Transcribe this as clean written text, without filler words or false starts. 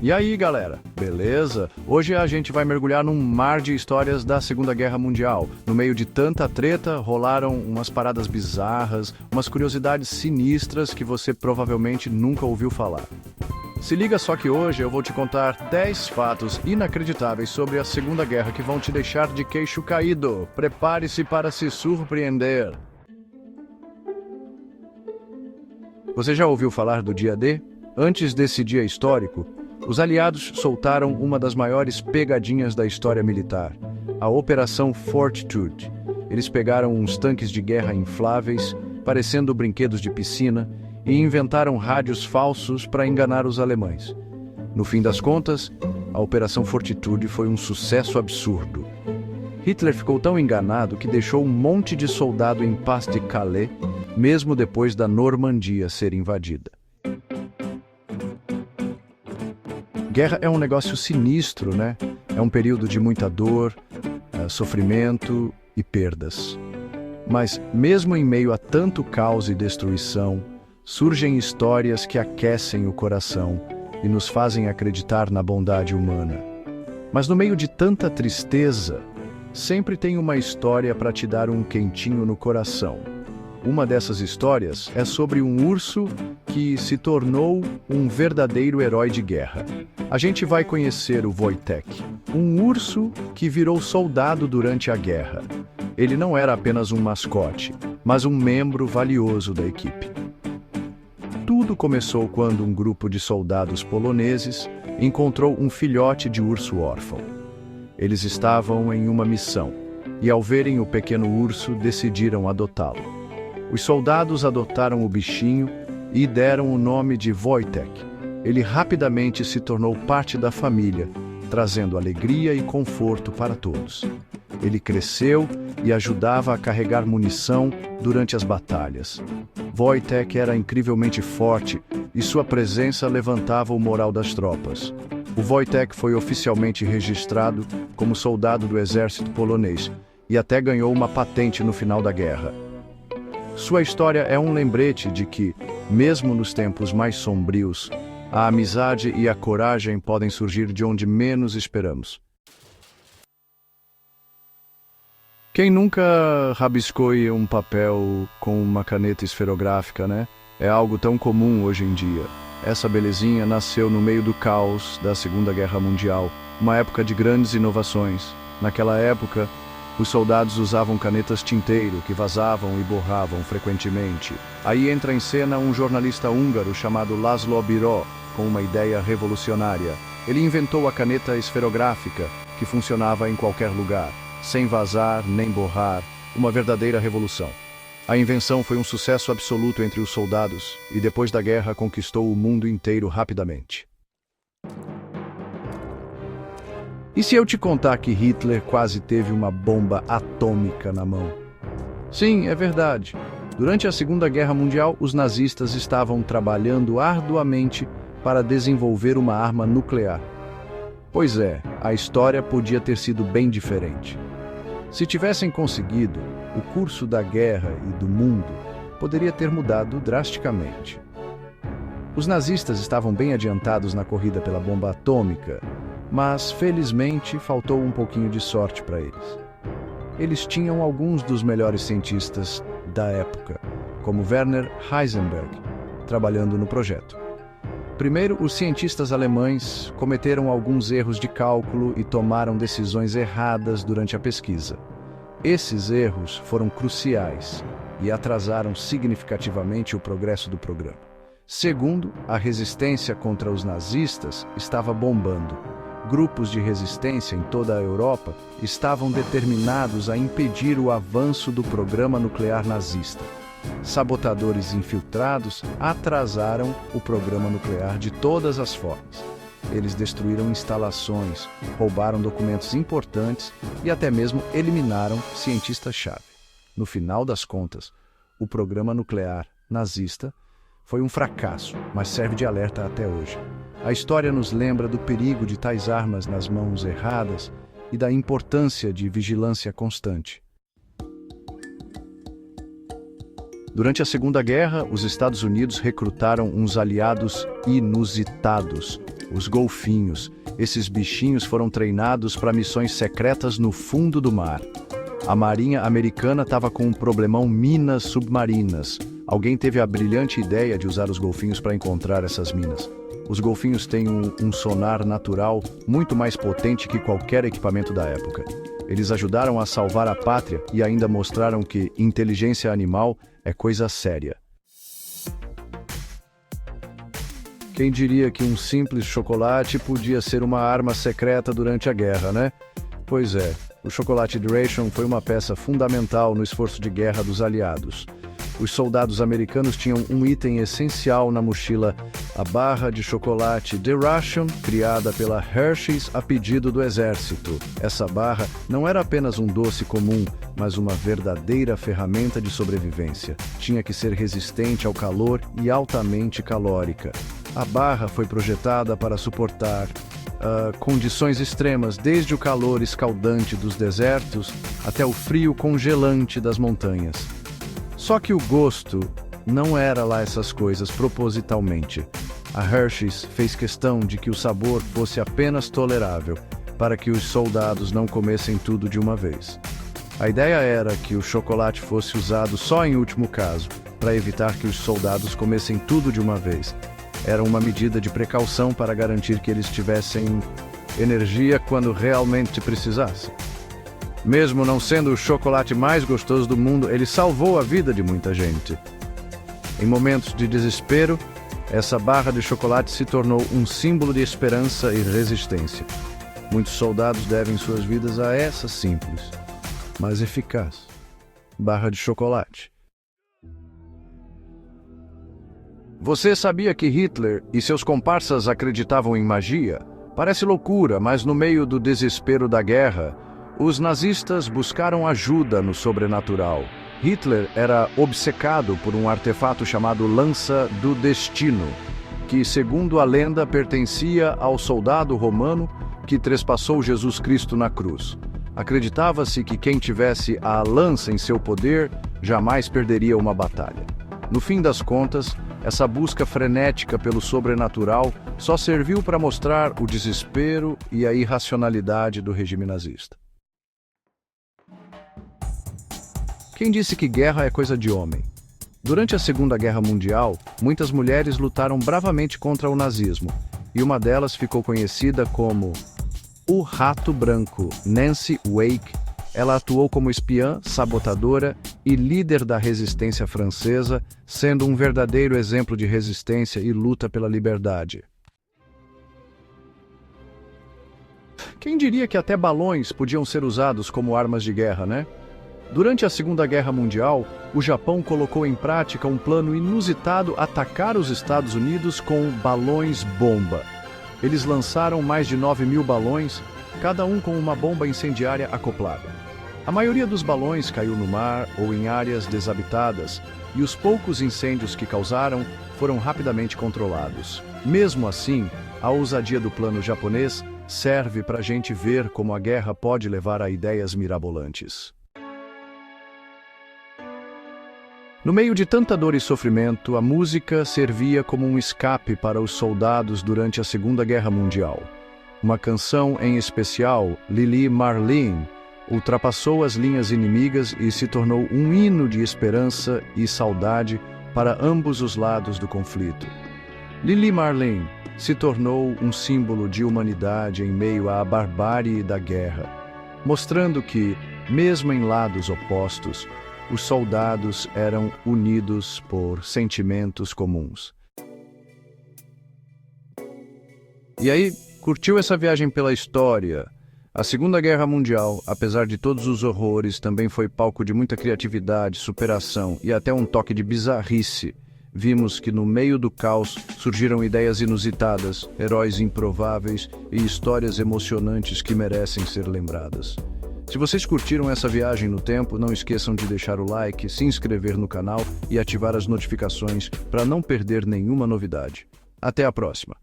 E aí, galera, beleza? Hoje a gente vai mergulhar num mar de histórias da Segunda Guerra Mundial. No meio de tanta treta, rolaram umas paradas bizarras, umas curiosidades sinistras que você provavelmente nunca ouviu falar. Se liga só que hoje eu vou te contar 10 fatos inacreditáveis sobre a Segunda Guerra que vão te deixar de queixo caído. Prepare-se para se surpreender. Você já ouviu falar do Dia D? Antes desse dia histórico, os aliados soltaram uma das maiores pegadinhas da história militar, a Operação Fortitude. Eles pegaram uns tanques de guerra infláveis, parecendo brinquedos de piscina, e inventaram rádios falsos para enganar os alemães. No fim das contas, a Operação Fortitude foi um sucesso absurdo. Hitler ficou tão enganado que deixou um monte de soldado em Pas de Calais, mesmo depois da Normandia ser invadida. Guerra é um negócio sinistro, né? É um período de muita dor, sofrimento e perdas. Mas, mesmo em meio a tanto caos e destruição, surgem histórias que aquecem o coração e nos fazem acreditar na bondade humana. Mas no meio de tanta tristeza, sempre tem uma história para te dar um quentinho no coração. Uma dessas histórias é sobre um urso que se tornou um verdadeiro herói de guerra. A gente vai conhecer o Wojtek, um urso que virou soldado durante a guerra. Ele não era apenas um mascote, mas um membro valioso da equipe. Tudo começou quando um grupo de soldados poloneses encontrou um filhote de urso órfão. Eles estavam em uma missão e, ao verem o pequeno urso, decidiram adotá-lo. Os soldados adotaram o bichinho e deram o nome de Wojtek. Ele rapidamente se tornou parte da família, trazendo alegria e conforto para todos. Ele cresceu e ajudava a carregar munição durante as batalhas. Wojtek era incrivelmente forte e sua presença levantava o moral das tropas. O Wojtek foi oficialmente registrado como soldado do exército polonês e até ganhou uma patente no final da guerra. Sua história é um lembrete de que, mesmo nos tempos mais sombrios, a amizade e a coragem podem surgir de onde menos esperamos. Quem nunca rabiscou um papel com uma caneta esferográfica, né? É algo tão comum hoje em dia. Essa belezinha nasceu no meio do caos da Segunda Guerra Mundial, uma época de grandes inovações. Naquela época, os soldados usavam canetas tinteiro que vazavam e borravam frequentemente. Aí entra em cena um jornalista húngaro chamado László Biró, com uma ideia revolucionária. Ele inventou a caneta esferográfica, que funcionava em qualquer lugar, sem vazar nem borrar, uma verdadeira revolução. A invenção foi um sucesso absoluto entre os soldados e depois da guerra conquistou o mundo inteiro rapidamente. E se eu te contar que Hitler quase teve uma bomba atômica na mão? Sim, é verdade. Durante a Segunda Guerra Mundial, os nazistas estavam trabalhando arduamente para desenvolver uma arma nuclear. Pois é, a história podia ter sido bem diferente. Se tivessem conseguido, o curso da guerra e do mundo poderia ter mudado drasticamente. Os nazistas estavam bem adiantados na corrida pela bomba atômica, mas, felizmente, faltou um pouquinho de sorte para eles. Eles tinham alguns dos melhores cientistas da época, como Werner Heisenberg, trabalhando no projeto. Primeiro, os cientistas alemães cometeram alguns erros de cálculo e tomaram decisões erradas durante a pesquisa. Esses erros foram cruciais e atrasaram significativamente o progresso do programa. Segundo, a resistência contra os nazistas estava bombando. Grupos de resistência em toda a Europa estavam determinados a impedir o avanço do programa nuclear nazista. Sabotadores infiltrados atrasaram o programa nuclear de todas as formas. Eles destruíram instalações, roubaram documentos importantes e até mesmo eliminaram cientistas-chave. No final das contas, o programa nuclear nazista foi um fracasso, mas serve de alerta até hoje. A história nos lembra do perigo de tais armas nas mãos erradas e da importância de vigilância constante. Durante a Segunda Guerra, os Estados Unidos recrutaram uns aliados inusitados, os golfinhos. Esses bichinhos foram treinados para missões secretas no fundo do mar. A Marinha Americana estava com um problemão minas submarinas. Alguém teve a brilhante ideia de usar os golfinhos para encontrar essas minas. Os golfinhos têm um sonar natural muito mais potente que qualquer equipamento da época. Eles ajudaram a salvar a pátria e ainda mostraram que inteligência animal é coisa séria. Quem diria que um simples chocolate podia ser uma arma secreta durante a guerra, né? Pois é, o chocolate Duration foi uma peça fundamental no esforço de guerra dos aliados. Os soldados americanos tinham um item essencial na mochila, a barra de chocolate Duration, criada pela Hershey's a pedido do exército. Essa barra não era apenas um doce comum, mas uma verdadeira ferramenta de sobrevivência. Tinha que ser resistente ao calor e altamente calórica. A barra foi projetada para suportar condições extremas, desde o calor escaldante dos desertos até o frio congelante das montanhas. Só que o gosto não era lá essas coisas propositalmente. A Hershey's fez questão de que o sabor fosse apenas tolerável, para que os soldados não comessem tudo de uma vez. A ideia era que o chocolate fosse usado só em último caso, para evitar que os soldados comessem tudo de uma vez. Era uma medida de precaução para garantir que eles tivessem energia quando realmente precisassem. Mesmo não sendo o chocolate mais gostoso do mundo, ele salvou a vida de muita gente. Em momentos de desespero, essa barra de chocolate se tornou um símbolo de esperança e resistência. Muitos soldados devem suas vidas a essa simples, mas eficaz barra de chocolate. Você sabia que Hitler e seus comparsas acreditavam em magia? Parece loucura, mas no meio do desespero da guerra, os nazistas buscaram ajuda no sobrenatural. Hitler era obcecado por um artefato chamado Lança do Destino, que, segundo a lenda, pertencia ao soldado romano que trespassou Jesus Cristo na cruz. Acreditava-se que quem tivesse a lança em seu poder jamais perderia uma batalha. No fim das contas, essa busca frenética pelo sobrenatural só serviu para mostrar o desespero e a irracionalidade do regime nazista. Quem disse que guerra é coisa de homem? Durante a Segunda Guerra Mundial, muitas mulheres lutaram bravamente contra o nazismo, e uma delas ficou conhecida como o Rato Branco, Nancy Wake. Ela atuou como espiã, sabotadora e líder da resistência francesa, sendo um verdadeiro exemplo de resistência e luta pela liberdade. Quem diria que até balões podiam ser usados como armas de guerra, né? Durante a Segunda Guerra Mundial, o Japão colocou em prática um plano inusitado: atacar os Estados Unidos com balões-bomba. Eles lançaram mais de 9.000 balões, cada um com uma bomba incendiária acoplada. A maioria dos balões caiu no mar ou em áreas desabitadas, e os poucos incêndios que causaram foram rapidamente controlados. Mesmo assim, a ousadia do plano japonês serve para a gente ver como a guerra pode levar a ideias mirabolantes. No meio de tanta dor e sofrimento, a música servia como um escape para os soldados durante a Segunda Guerra Mundial. Uma canção em especial, Lili Marlene, ultrapassou as linhas inimigas e se tornou um hino de esperança e saudade para ambos os lados do conflito. Lili Marlene se tornou um símbolo de humanidade em meio à barbárie da guerra, mostrando que, mesmo em lados opostos, os soldados eram unidos por sentimentos comuns. E aí, curtiu essa viagem pela história? A Segunda Guerra Mundial, apesar de todos os horrores, também foi palco de muita criatividade, superação e até um toque de bizarrice. Vimos que no meio do caos surgiram ideias inusitadas, heróis improváveis e histórias emocionantes que merecem ser lembradas. Se vocês curtiram essa viagem no tempo, não esqueçam de deixar o like, se inscrever no canal e ativar as notificações para não perder nenhuma novidade. Até a próxima!